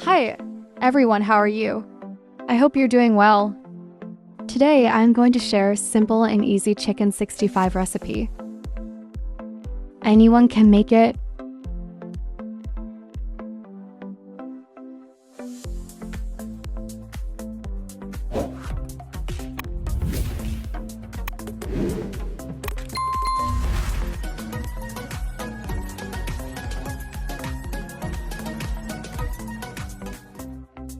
Hi, everyone, how are you? I hope you're doing well. Today, I'm going to share a simple and easy chicken 65 recipe. Anyone can make it.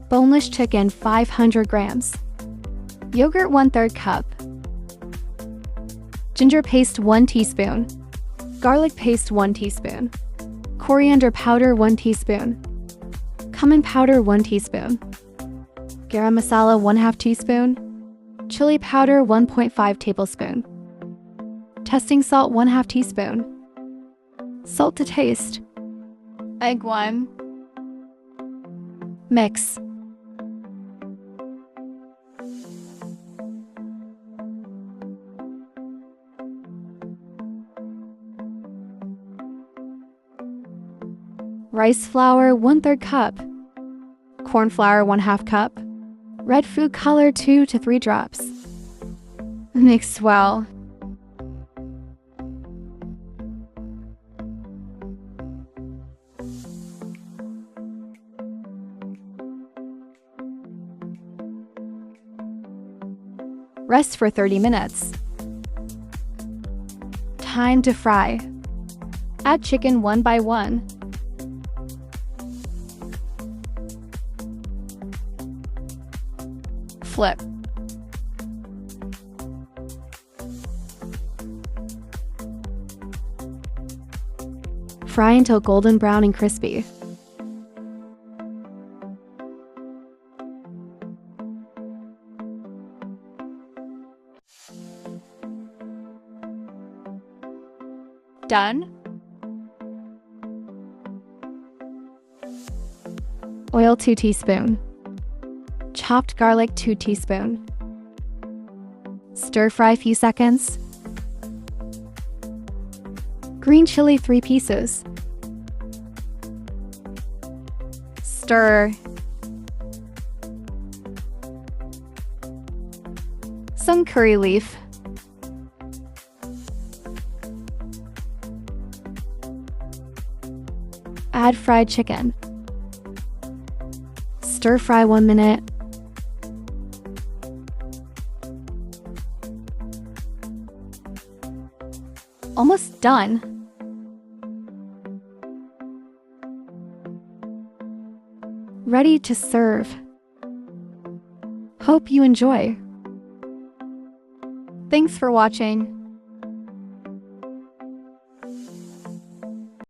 Boneless chicken 500 grams. Yogurt 1/3 cup. Ginger paste 1 teaspoon. Garlic paste 1 teaspoon. Coriander powder 1 teaspoon. Cumin powder 1 teaspoon. Garam masala 1/2 teaspoon. Chili powder 1.5 tablespoon. Testing salt 1/2 teaspoon. Salt to taste. Egg 1. Mix. Rice flour 1/3 cup. Corn flour 1/2 cup. Red food color 2 to 3 drops. Mix well. Rest for 30 minutes. Time to fry. Add chicken one by one. Flip. Fry until golden brown and crispy. Done. Oil 2 teaspoon. Chopped garlic 2 teaspoon. Stir fry few seconds. Green chili 3 pieces. Stir. Some curry leaf. Add fried chicken. Stir fry 1 minute. Almost done. Ready to serve. Hope you enjoy. Thanks for watching.